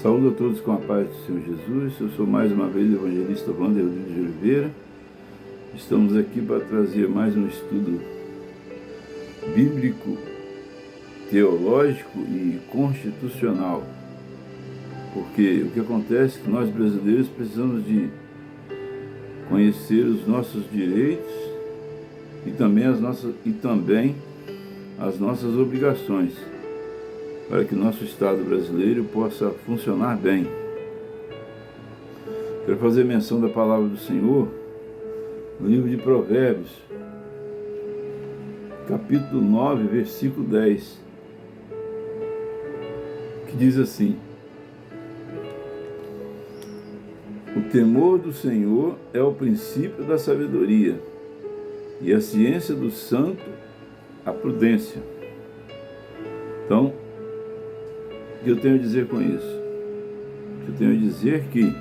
Saúdo a todos com a paz do Senhor Jesus. Eu sou mais uma vez o evangelista Wander Rodrigues de Oliveira. Estamos aqui para trazer mais um estudo bíblico, teológico e constitucional. Porque o que acontece é que nós brasileiros precisamos de conhecer os nossos direitos e também as nossas obrigações, para que nosso Estado brasileiro possa funcionar bem. Quero fazer menção da palavra do Senhor no livro de Provérbios, capítulo 9, versículo 10, que diz assim: o temor do Senhor é o princípio da sabedoria, e a ciência do santo, a prudência. Então, o que eu tenho a dizer com isso? Eu tenho a dizer que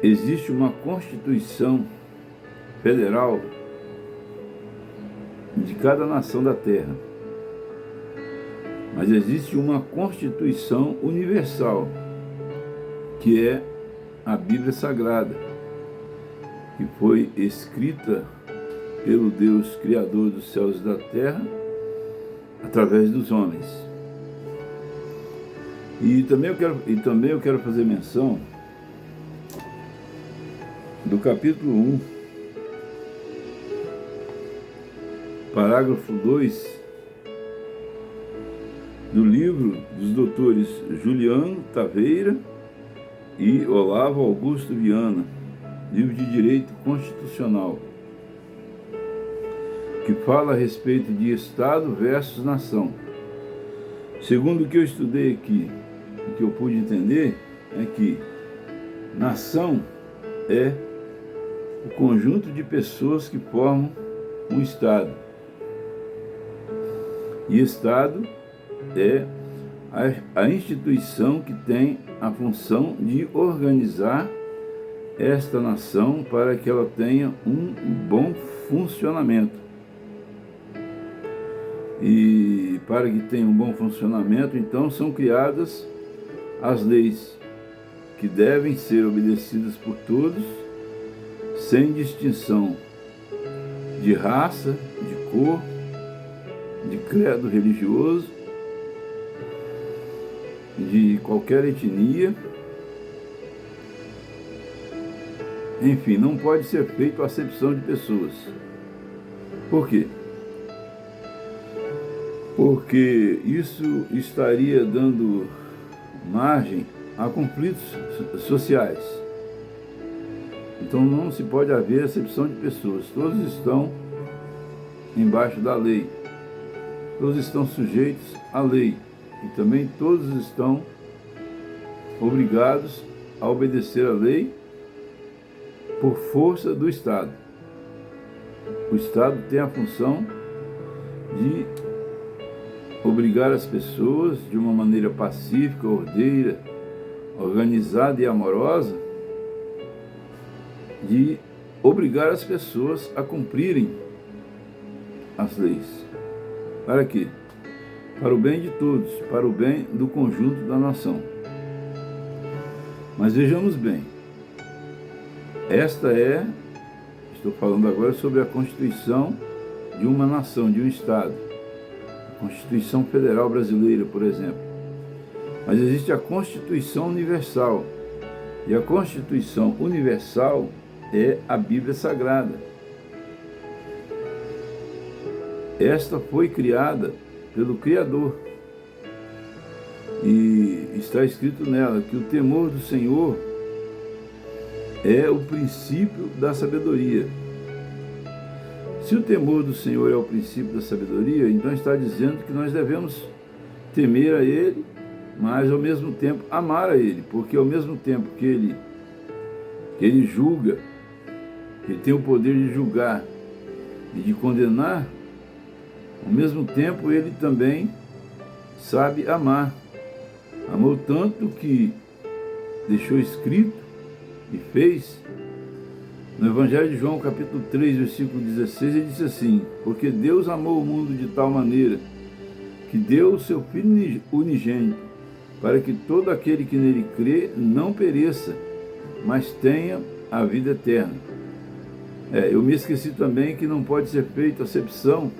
existe uma Constituição Federal de cada nação da Terra, mas existe uma Constituição Universal, que é a Bíblia Sagrada, que foi escrita pelo Deus Criador dos céus e da terra, através dos homens. E também eu quero fazer menção do capítulo 1, parágrafo 2, do livro dos doutores Juliano Taveira e Olavo Augusto Viana, livro de Direito Constitucional, que fala a respeito de Estado versus nação. Segundo o que eu estudei aqui, o que eu pude entender, é que nação é o conjunto de pessoas que formam um Estado. E Estado é a instituição que tem a função de organizar esta nação para que ela tenha um bom funcionamento. E para que tenha um bom funcionamento, então, são criadas as leis, que devem ser obedecidas por todos, sem distinção de raça, de cor, de credo religioso, de qualquer etnia. Enfim, não pode ser feita acepção de pessoas. Por quê? Porque isso estaria dando margem a conflitos sociais. Então não se pode haver acepção de pessoas. Todos estão embaixo da lei. Todos estão sujeitos à lei. E também todos estão obrigados a obedecer à lei por força do Estado. O Estado tem a função de obrigar as pessoas, de uma maneira pacífica, ordeira, organizada e amorosa, de obrigar as pessoas a cumprirem as leis. Para quê? Para o bem de todos, para o bem do conjunto da nação. Mas vejamos bem, estou falando agora sobre a Constituição de uma nação, de um Estado. Constituição Federal Brasileira, por exemplo. Mas existe a Constituição Universal. E a Constituição Universal é a Bíblia Sagrada. Esta foi criada pelo Criador. E está escrito nela que o temor do Senhor é o princípio da sabedoria. Se o temor do Senhor é o princípio da sabedoria, então está dizendo que nós devemos temer a Ele, mas ao mesmo tempo amar a Ele, porque ao mesmo tempo que Ele julga, Ele tem o poder de julgar e de condenar, ao mesmo tempo Ele também sabe amar. Amou tanto que deixou escrito e fez. No Evangelho de João, capítulo 3, versículo 16, ele disse assim: porque Deus amou o mundo de tal maneira que deu o seu Filho unigênito, para que todo aquele que nele crê não pereça, mas tenha a vida eterna. Eu me esqueci também que não pode ser feita acepção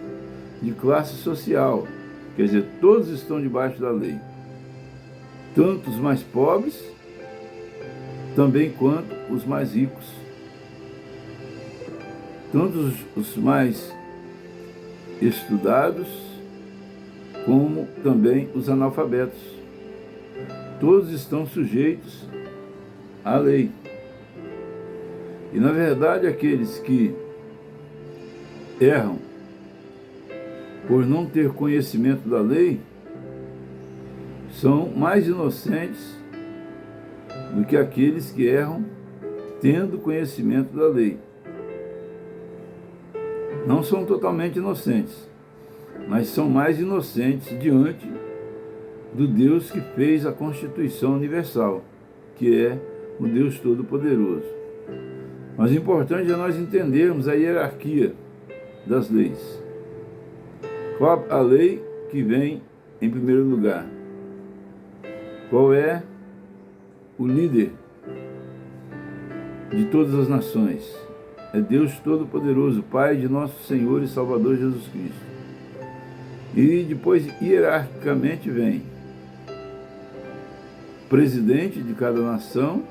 de classe social, quer dizer, todos estão debaixo da lei, tanto os mais pobres, também quanto os mais ricos, tanto os mais estudados, como também os analfabetos. Todos estão sujeitos à lei. E, na verdade, aqueles que erram por não ter conhecimento da lei são mais inocentes do que aqueles que erram tendo conhecimento da lei. Não são totalmente inocentes, mas são mais inocentes diante do Deus que fez a Constituição Universal, que é o Deus Todo-Poderoso. Mas o importante é nós entendermos a hierarquia das leis. Qual a lei que vem em primeiro lugar? Qual é o líder de todas as nações? É Deus Todo-Poderoso, Pai de nosso Senhor e Salvador Jesus Cristo. E depois, hierarquicamente, vem o presidente de cada nação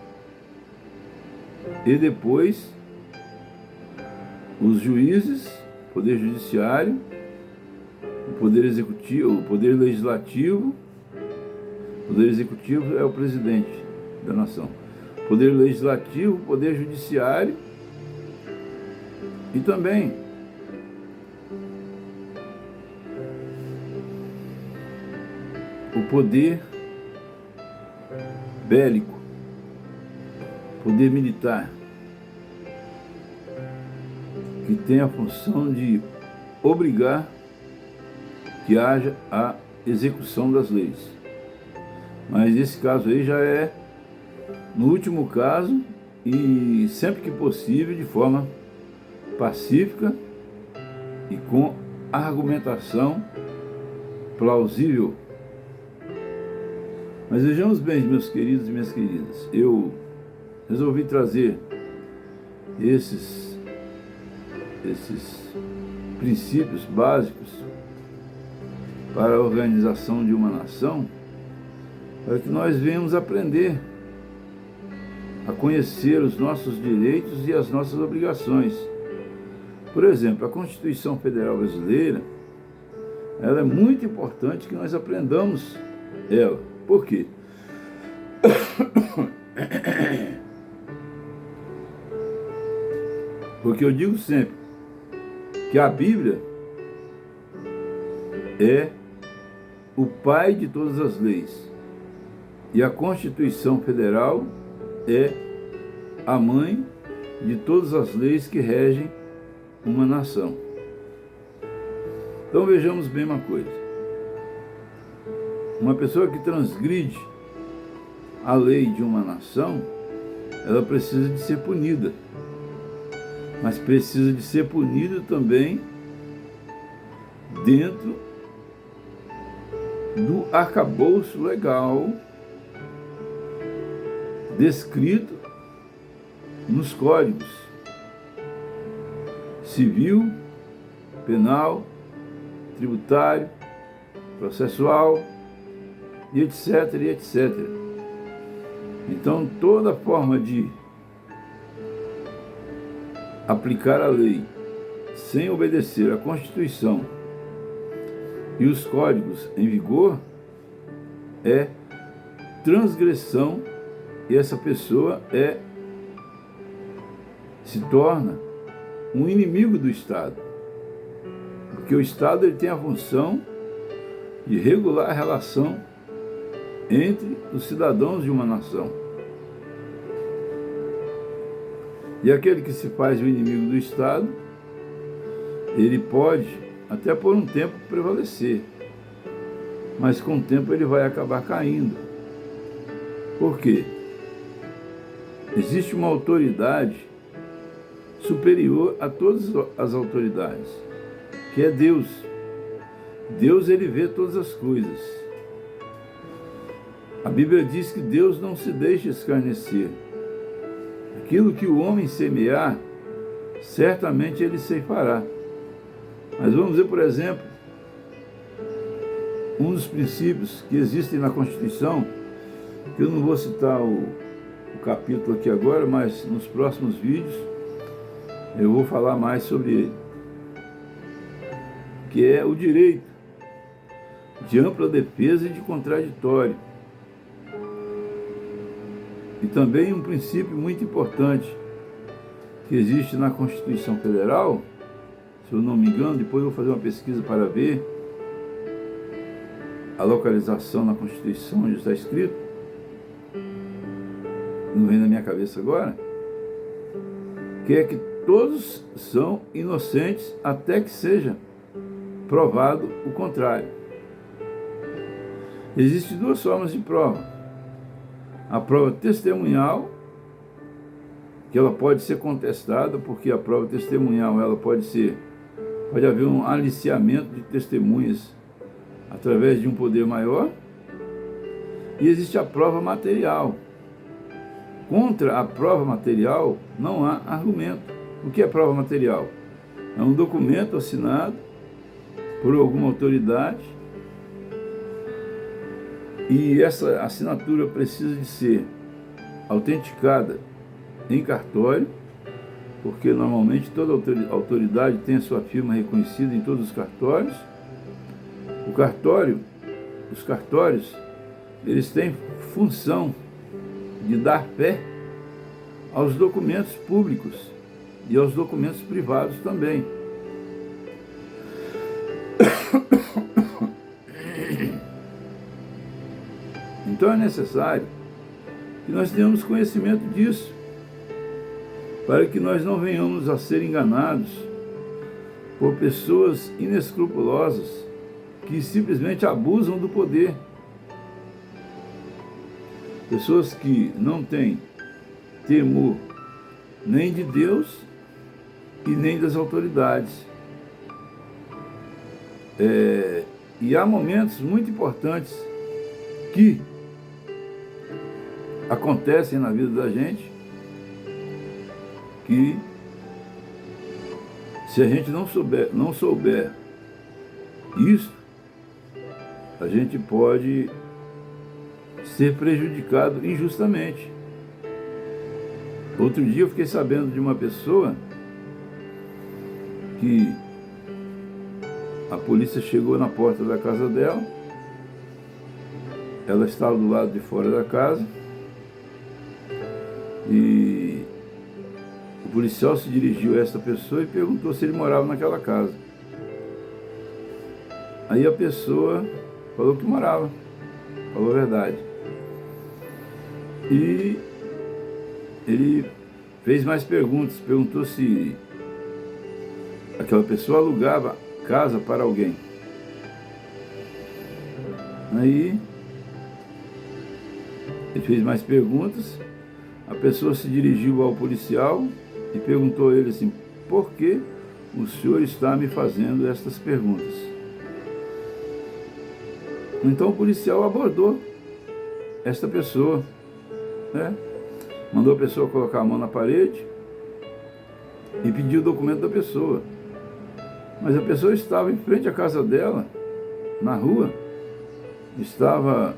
e depois os juízes, o poder judiciário, o poder executivo, o poder legislativo. O poder executivo é o presidente da nação. O poder legislativo, o poder judiciário e também o poder bélico, poder militar, que tem a função de obrigar que haja a execução das leis. Mas esse caso aí já é no último caso e sempre que possível de forma pacífica e com argumentação plausível. Mas vejamos bem, meus queridos e minhas queridas, eu resolvi trazer esses princípios básicos para a organização de uma nação, para que nós venhamos aprender a conhecer os nossos direitos e as nossas obrigações. Por exemplo, a Constituição Federal Brasileira, ela é muito importante que nós aprendamos ela. Por quê? Porque eu digo sempre que a Bíblia é o pai de todas as leis e a Constituição Federal é a mãe de todas as leis que regem uma nação. Então vejamos bem uma coisa. Uma pessoa que transgride a lei de uma nação, ela precisa de ser punida. Mas precisa de ser punida também dentro do arcabouço legal descrito nos códigos civil, penal, tributário, processual, e etc, e etc. Então, toda forma de aplicar a lei sem obedecer à Constituição e os códigos em vigor é transgressão, e essa pessoa se torna um inimigo do Estado. Porque o Estado ele tem a função de regular a relação entre os cidadãos de uma nação. E aquele que se faz o inimigo do Estado, ele pode até por um tempo prevalecer, mas com o tempo ele vai acabar caindo. Por quê? Existe uma autoridade superior a todas as autoridades, que é Deus. Deus, ele vê todas as coisas. A Bíblia diz que Deus não se deixa escarnecer. Aquilo que o homem semear, certamente ele ceifará. Mas vamos ver, por exemplo, um dos princípios que existem na Constituição, que eu não vou citar o capítulo aqui agora, mas nos próximos vídeos eu vou falar mais sobre ele, que é o direito de ampla defesa e de contraditório. E também um princípio muito importante que existe na Constituição Federal, se eu não me engano, depois eu vou fazer uma pesquisa para ver a localização na Constituição onde está escrito, não vem na minha cabeça agora, que é que todos são inocentes até que seja provado o contrário. Existem duas formas de prova. A prova testemunhal, que ela pode ser contestada, porque a prova testemunhal ela pode haver um aliciamento de testemunhas através de um poder maior. E existe a prova material. Contra a prova material não há argumento. O que é prova material? É um documento assinado por alguma autoridade, e essa assinatura precisa de ser autenticada em cartório, porque normalmente toda autoridade tem a sua firma reconhecida em todos os cartórios. Os cartórios, eles têm função de dar fé aos documentos públicos e aos documentos privados também. Então é necessário que nós tenhamos conhecimento disso, para que nós não venhamos a ser enganados por pessoas inescrupulosas que simplesmente abusam do poder. Pessoas que não têm temor nem de Deus e nem das autoridades. E há momentos muito importantes que acontecem na vida da gente, que se a gente não souber isso, a gente pode ser prejudicado injustamente. Outro dia eu fiquei sabendo de uma pessoa que a polícia chegou na porta da casa dela, ela estava do lado de fora da casa, e o policial se dirigiu a essa pessoa e perguntou se ele morava naquela casa. Aí a pessoa falou que morava, falou a verdade. E ele fez mais perguntas, perguntou se aquela pessoa alugava casa para alguém. Aí ele fez mais perguntas, a pessoa se dirigiu ao policial e perguntou a ele assim: por que o senhor está me fazendo estas perguntas? Então o policial abordou esta pessoa, né? Mandou a pessoa colocar a mão na parede e pediu o documento da pessoa. Mas a pessoa estava em frente à casa dela, na rua, estava,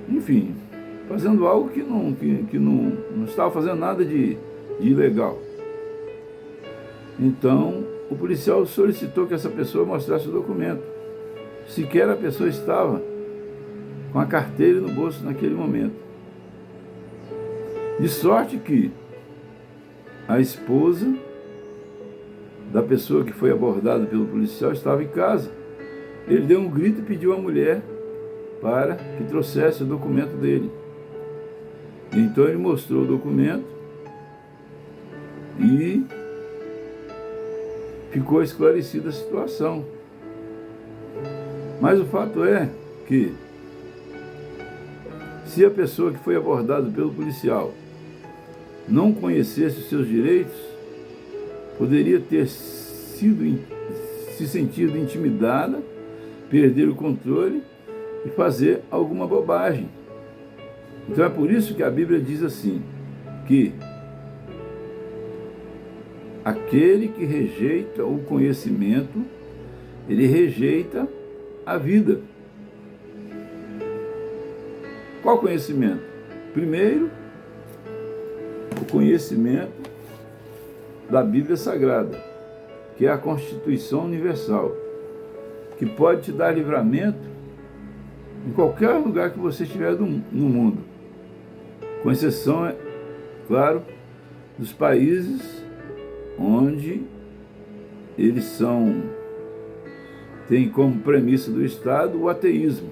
enfim, fazendo algo que não estava fazendo nada de ilegal. Então, o policial solicitou que essa pessoa mostrasse o documento. Sequer a pessoa estava com a carteira no bolso naquele momento. De sorte que a esposa da pessoa que foi abordada pelo policial estava em casa. Ele deu um grito e pediu à mulher para que trouxesse o documento dele. Então ele mostrou o documento e ficou esclarecida a situação. Mas o fato é que, se a pessoa que foi abordada pelo policial não conhecesse os seus direitos, poderia ter se sentido intimidada, perder o controle e fazer alguma bobagem. Então é por isso que a Bíblia diz assim, que aquele que rejeita o conhecimento, ele rejeita a vida. Qual conhecimento? Primeiro, o conhecimento da Bíblia Sagrada, que é a Constituição Universal, que pode te dar livramento em qualquer lugar que você estiver no mundo, com exceção, é claro, dos países onde eles têm como premissa do Estado o ateísmo,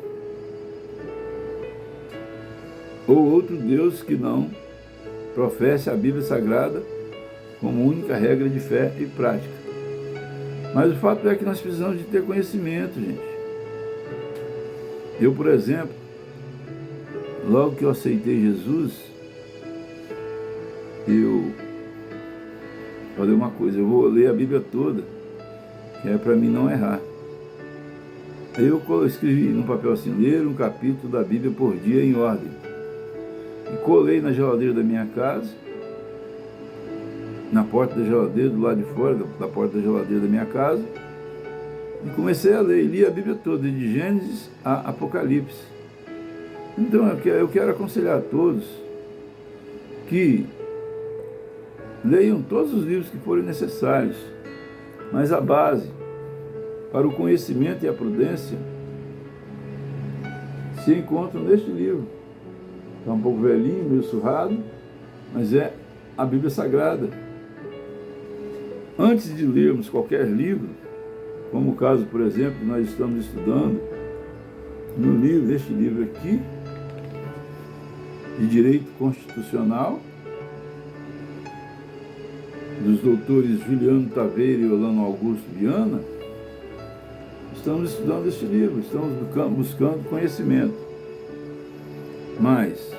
ou outro Deus que não professe a Bíblia Sagrada como única regra de fé e prática. Mas o fato é que nós precisamos de ter conhecimento, gente. Eu, por exemplo, logo que eu aceitei Jesus, eu falei uma coisa, eu vou ler a Bíblia toda, que é para mim não errar. Aí eu escrevi num papel assim, ler um capítulo da Bíblia por dia em ordem. E colei na geladeira da minha casa, na porta da geladeira, do lado de fora da porta da geladeira da minha casa, e comecei a ler, e li a Bíblia toda, de Gênesis a Apocalipse. Então eu quero aconselhar a todos que leiam todos os livros que forem necessários, mas a base para o conhecimento e a prudência se encontram neste livro. Está um pouco velhinho, meio surrado, mas é a Bíblia Sagrada. Antes de lermos qualquer livro, como o caso, por exemplo, que nós estamos estudando no livro, este livro aqui, de Direito Constitucional, dos doutores Juliano Taveira e Olano Augusto Viana, estamos estudando este livro, estamos buscando conhecimento. Mas,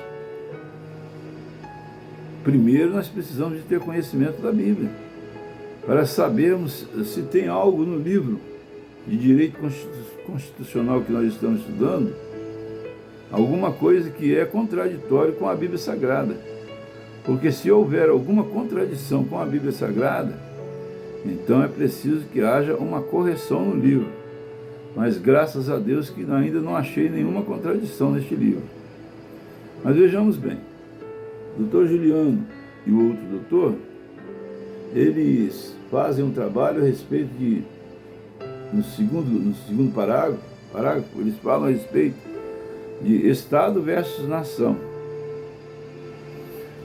primeiro nós precisamos de ter conhecimento da Bíblia, para sabermos se tem algo no livro de Direito Constitucional que nós estamos estudando, alguma coisa que é contraditório com a Bíblia Sagrada. Porque se houver alguma contradição com a Bíblia Sagrada, então é preciso que haja uma correção no livro. Mas graças a Deus que ainda não achei nenhuma contradição neste livro. Mas vejamos bem, o doutor Juliano e o outro doutor, eles fazem um trabalho a respeito de, no segundo parágrafo, eles falam a respeito de Estado versus nação.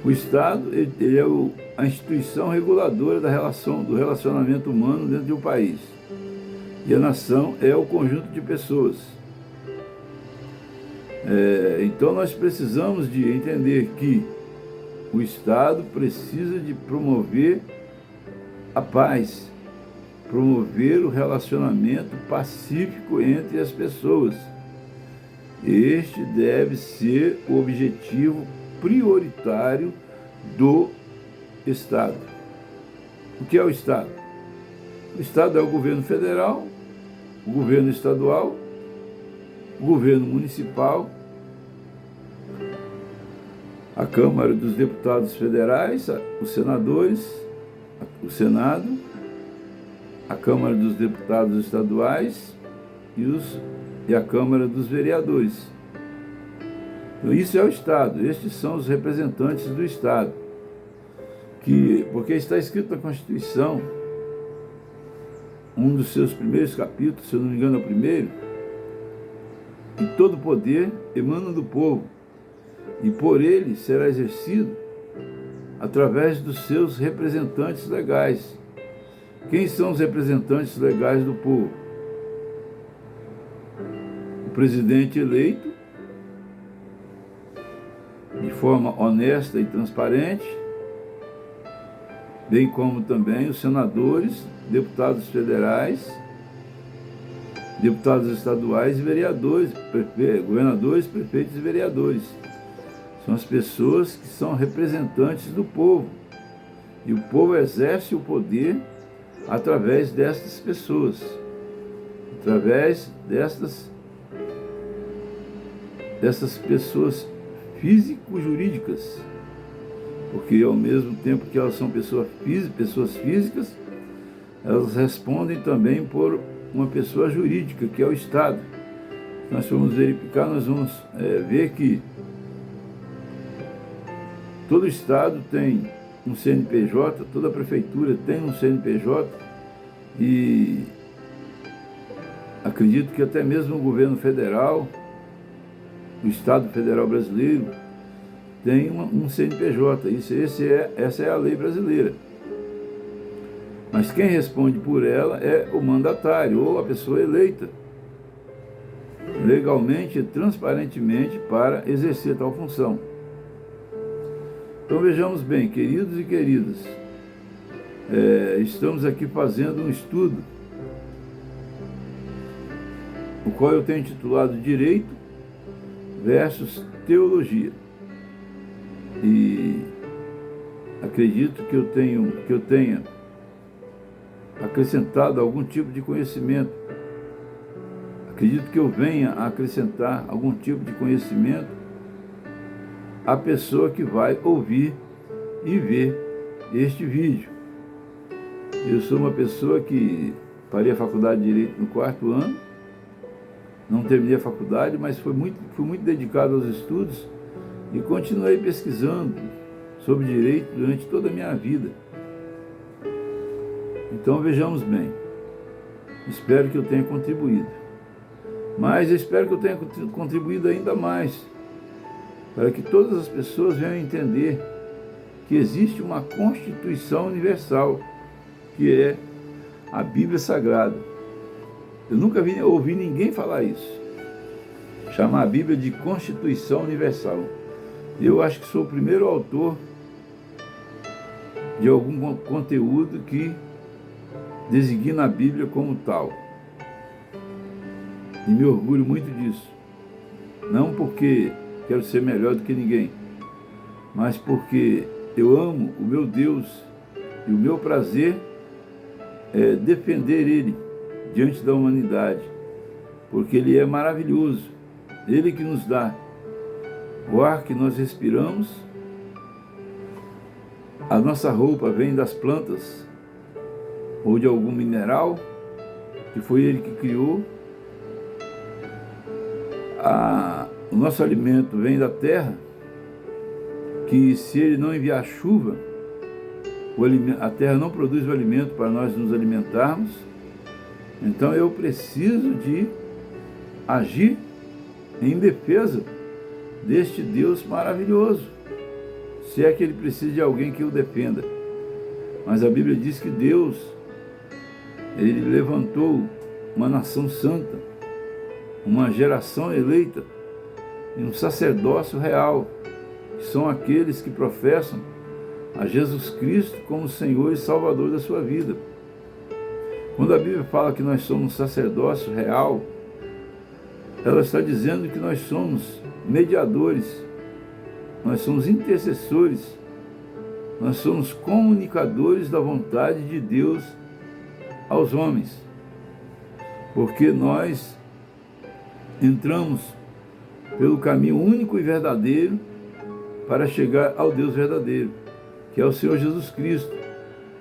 O Estado, ele é a instituição reguladora do relacionamento humano dentro de um país. E a nação é o conjunto de pessoas. Então nós precisamos de entender que o Estado precisa de promover a paz, promover o relacionamento pacífico entre as pessoas. Este deve ser o objetivo prioritário do Estado. O que é o Estado? O Estado é o governo federal, o governo estadual, o governo municipal, a Câmara dos Deputados Federais, os senadores, o Senado, a Câmara dos Deputados Estaduais e a Câmara dos Vereadores. Então, isso é o Estado, estes são os representantes do Estado, porque está escrito na Constituição, um dos seus primeiros capítulos, se eu não me engano é o primeiro, que todo poder emana do povo, e por ele será exercido através dos seus representantes legais. Quem são os representantes legais do povo? O presidente eleito, de forma honesta e transparente, bem como também os senadores, deputados federais, deputados estaduais e vereadores, governadores, prefeitos e vereadores. São as pessoas que são representantes do povo. E o povo exerce o poder através destas pessoas, através destas dessas pessoas físico-jurídicas, porque ao mesmo tempo que elas são pessoas físicas, elas respondem também por uma pessoa jurídica, que é o Estado. Se nós formos verificar, nós vamos ver que todo Estado tem um CNPJ, toda prefeitura tem um CNPJ, e acredito que até mesmo o governo federal, o Estado Federal Brasileiro, tem um CNPJ. Essa é a lei brasileira. Mas quem responde por ela é o mandatário, ou a pessoa eleita, legalmente e transparentemente, para exercer tal função. Então vejamos bem, queridos e queridas, estamos aqui fazendo um estudo, o qual eu tenho intitulado Direito versus Teologia. E acredito que eu tenha acrescentado algum tipo de conhecimento. Acredito que eu venha a acrescentar algum tipo de conhecimento à pessoa que vai ouvir e ver este vídeo. Eu sou uma pessoa que parei a faculdade de Direito no 4º ano, não terminei a faculdade, mas fui muito dedicado aos estudos e continuei pesquisando sobre direito durante toda a minha vida. Então vejamos bem, espero que eu tenha contribuído, mas eu espero que eu tenha contribuído ainda mais, para que todas as pessoas venham a entender que existe uma Constituição Universal, que é a Bíblia Sagrada. Eu nunca ouvi ninguém falar isso, chamar a Bíblia de Constituição Universal. Eu acho que sou o primeiro autor de algum conteúdo que designa a Bíblia como tal. E me orgulho muito disso. Não porque quero ser melhor do que ninguém, mas porque eu amo o meu Deus e o meu prazer é defender Ele diante da humanidade, porque Ele é maravilhoso. Ele que nos dá o ar que nós respiramos, a nossa roupa vem das plantas ou de algum mineral que foi Ele que criou, o nosso alimento vem da terra, que se Ele não enviar chuva, a terra não produz o alimento para nós nos alimentarmos. Então eu preciso de agir em defesa deste Deus maravilhoso, se é que Ele precisa de alguém que o defenda. Mas a Bíblia diz que Deus, Ele levantou uma nação santa, uma geração eleita e um sacerdócio real, que são aqueles que professam a Jesus Cristo como Senhor e Salvador da sua vida. Quando a Bíblia fala que nós somos um sacerdócio real, ela está dizendo que nós somos mediadores, nós somos intercessores, nós somos comunicadores da vontade de Deus aos homens, porque nós entramos pelo caminho único e verdadeiro para chegar ao Deus verdadeiro, que é o Senhor Jesus Cristo.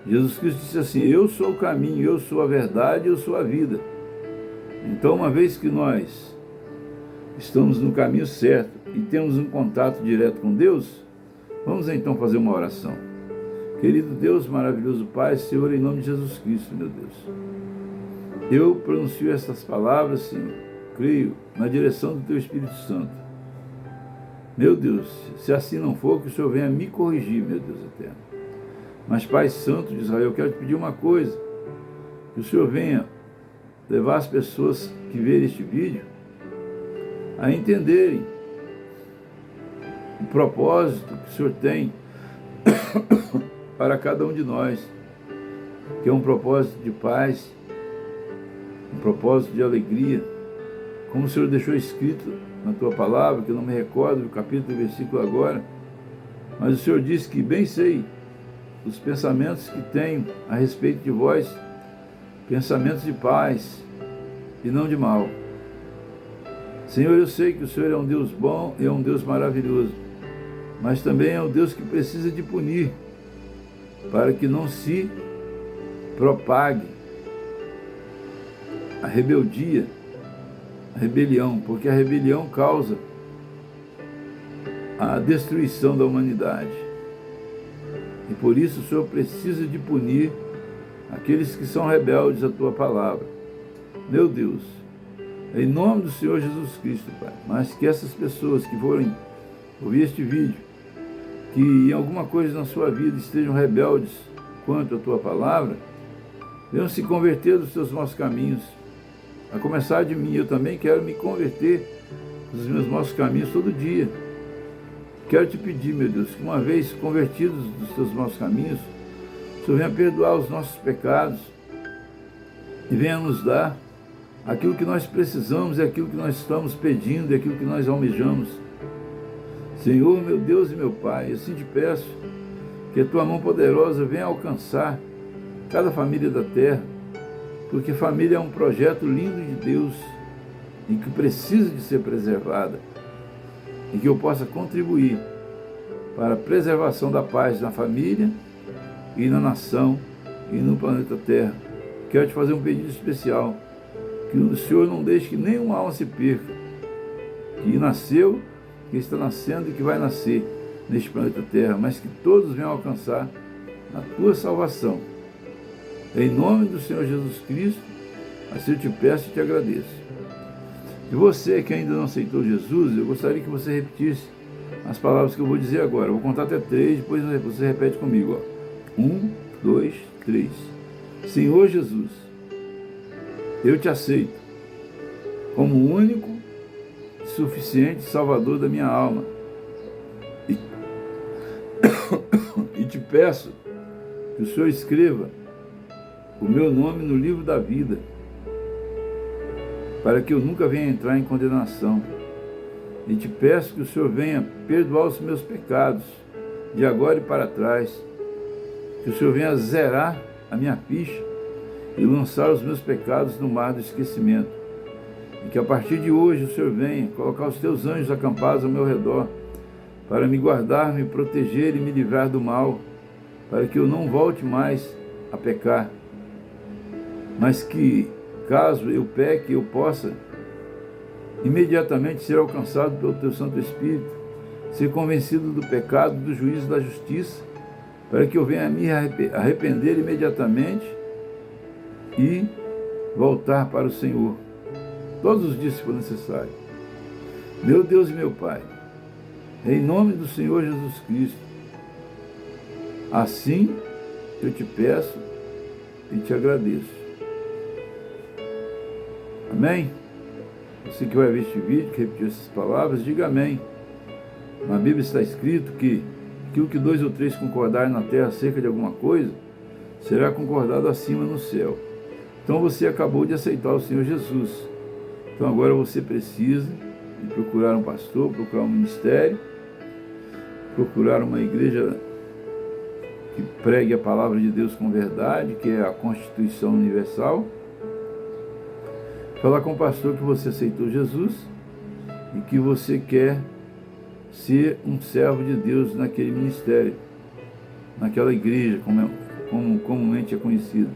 Jesus Cristo disse assim: eu sou o caminho, eu sou a verdade, eu sou a vida. Então, uma vez que nós estamos no caminho certo e temos um contato direto com Deus, vamos então fazer uma oração. Querido Deus, maravilhoso Pai, Senhor, em nome de Jesus Cristo, meu Deus, eu pronuncio estas palavras, Senhor, creio na direção do Teu Espírito Santo. Meu Deus, se assim não for, que o Senhor venha me corrigir, meu Deus eterno. Mas, Pai Santo de Israel, eu quero te pedir uma coisa, que o Senhor venha levar as pessoas que verem este vídeo a entenderem o propósito que o Senhor tem para cada um de nós, que é um propósito de paz, um propósito de alegria, como o Senhor deixou escrito na Tua palavra, que eu não me recordo do capítulo e versículo agora, mas o Senhor disse que bem sei os pensamentos que tenho a respeito de vós, pensamentos de paz e não de mal, Senhor, eu sei que o Senhor é um Deus bom e é um Deus maravilhoso, mas também é um Deus que precisa de punir, para que não se propague a rebeldia, a rebelião, porque a rebelião causa a destruição da humanidade. E por isso o Senhor precisa de punir aqueles que são rebeldes à Tua palavra. Meu Deus, em nome do Senhor Jesus Cristo, Pai, mas que essas pessoas que forem ouvir este vídeo, que em alguma coisa na sua vida estejam rebeldes quanto à Tua palavra, venham se converter dos seus maus caminhos, a começar de mim. Eu também quero me converter dos meus maus caminhos todo dia. Quero te pedir, meu Deus, que uma vez convertidos dos teus maus caminhos, o Senhor venha perdoar os nossos pecados e venha nos dar aquilo que nós precisamos, e aquilo que nós estamos pedindo, e aquilo que nós almejamos. Senhor, meu Deus e meu Pai, assim te peço que a Tua mão poderosa venha alcançar cada família da terra, porque família é um projeto lindo de Deus e que precisa de ser preservada, e que eu possa contribuir para a preservação da paz na família e na nação e no planeta Terra. Quero te fazer um pedido especial, que o Senhor não deixe que nenhuma alma se perca, que nasceu, que está nascendo e que vai nascer neste planeta Terra, mas que todos venham alcançar a Tua salvação. Em nome do Senhor Jesus Cristo, assim eu te peço e te agradeço. E você que ainda não aceitou Jesus, eu gostaria que você repetisse as palavras que eu vou dizer agora. Eu vou contar até 3, depois você repete comigo. 1, 2, 3. Senhor Jesus, eu te aceito como o único e suficiente Salvador da minha alma. E te peço que o Senhor escreva o meu nome no livro da vida, para que eu nunca venha entrar em condenação. E te peço que o Senhor venha perdoar os meus pecados, de agora e para trás. Que o Senhor venha zerar a minha ficha e lançar os meus pecados no mar do esquecimento. E que a partir de hoje o Senhor venha colocar os teus anjos acampados ao meu redor, para me guardar, me proteger e me livrar do mal, para que eu não volte mais a pecar, mas que, caso eu peque, eu possa imediatamente ser alcançado pelo Teu Santo Espírito, ser convencido do pecado, do juízo e da justiça, para que eu venha me arrepender imediatamente e voltar para o Senhor, todos os dias se for necessário. Meu Deus e meu Pai, em nome do Senhor Jesus Cristo, assim eu te peço e te agradeço. Amém? Você que vai ver este vídeo, que repetiu essas palavras, diga amém. Na Bíblia está escrito que aquilo que 2 ou 3 concordarem na terra acerca de alguma coisa, será concordado acima no céu. Então você acabou de aceitar o Senhor Jesus. Então agora você precisa de procurar um pastor, procurar um ministério, procurar uma igreja que pregue a palavra de Deus com verdade, que é a Constituição Universal. Falar com o pastor que você aceitou Jesus e que você quer ser um servo de Deus naquele ministério, naquela igreja, como comumente é conhecido.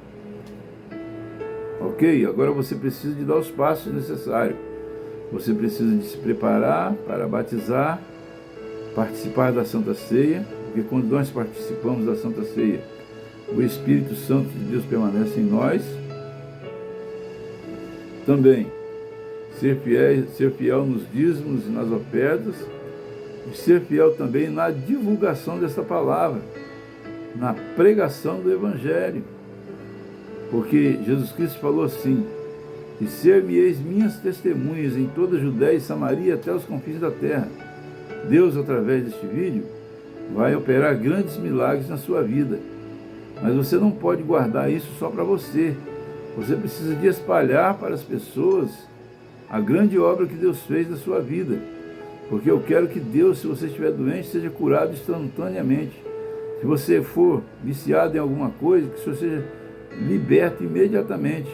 Ok? Agora você precisa de dar os passos necessários. Você precisa de se preparar para batizar, participar da Santa Ceia, porque quando nós participamos da Santa Ceia, o Espírito Santo de Deus permanece em nós. Também ser fiel nos dízimos e nas ofertas, e ser fiel também na divulgação dessa palavra, na pregação do Evangelho, porque Jesus Cristo falou assim: e ser-me-eis minhas testemunhas em toda a Judéia e Samaria até os confins da terra. Deus, através deste vídeo, vai operar grandes milagres na sua vida, mas você não pode guardar isso só para você. Você precisa de espalhar para as pessoas a grande obra que Deus fez na sua vida. Porque eu quero que Deus, se você estiver doente, seja curado instantaneamente. Se você for viciado em alguma coisa, que o Senhor seja liberto imediatamente.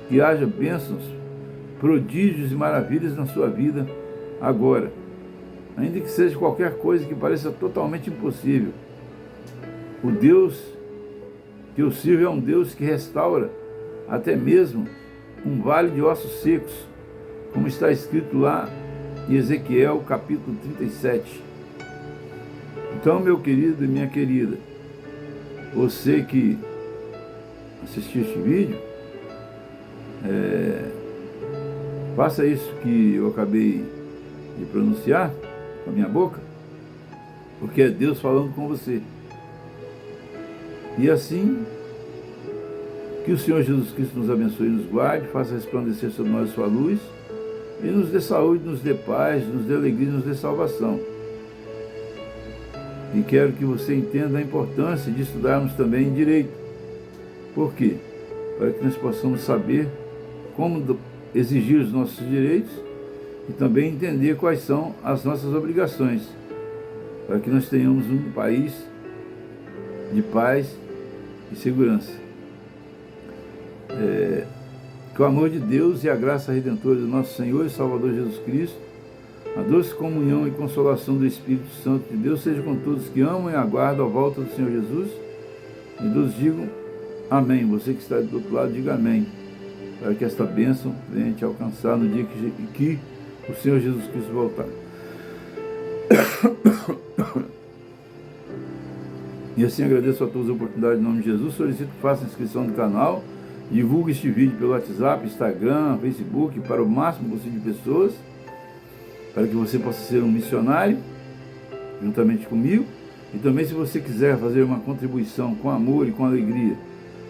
Que haja bênçãos prodígios e maravilhas na sua vida agora, ainda que seja qualquer coisa que pareça totalmente impossível. O Deus que eu sirvo é um Deus que restaura até mesmo um vale de ossos secos, como está escrito lá em Ezequiel capítulo 37. Então, meu querido e minha querida, você que assistiu este vídeo, faça isso que eu acabei de pronunciar com a minha boca, porque é Deus falando com você. E assim, que o Senhor Jesus Cristo nos abençoe e nos guarde, faça resplandecer sobre nós sua luz, e nos dê saúde, nos dê paz, nos dê alegria, nos dê salvação. E quero que você entenda a importância de estudarmos também direito. Por quê? Para que nós possamos saber como exigir os nossos direitos e também entender quais são as nossas obrigações, para que nós tenhamos um país de paz e segurança. Que o amor de Deus e a graça redentora do nosso Senhor e Salvador Jesus Cristo, a doce comunhão e consolação do Espírito Santo de Deus seja com todos que amam e aguardam a volta do Senhor Jesus, e todos digam amém. Você que está do outro lado, diga amém, para que esta bênção venha te alcançar no dia que o Senhor Jesus Cristo voltar. E assim agradeço a todos a oportunidade em nome de Jesus. Solicito que faça inscrição no canal, divulgue este vídeo pelo WhatsApp, Instagram, Facebook, para o máximo possível de pessoas, para que você possa ser um missionário juntamente comigo. E também, se você quiser fazer uma contribuição com amor e com alegria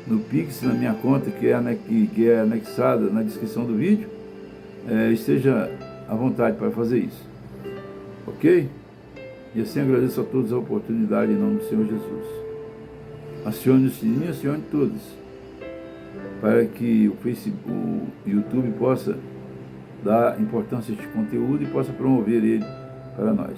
no Pix, na minha conta, que é anexada na descrição do vídeo, esteja à vontade para fazer isso. Ok? E assim agradeço a todos a oportunidade em nome do Senhor Jesus. Acione o sininho, acione todos, para que o YouTube possa dar importância a este conteúdo e possa promover ele para nós.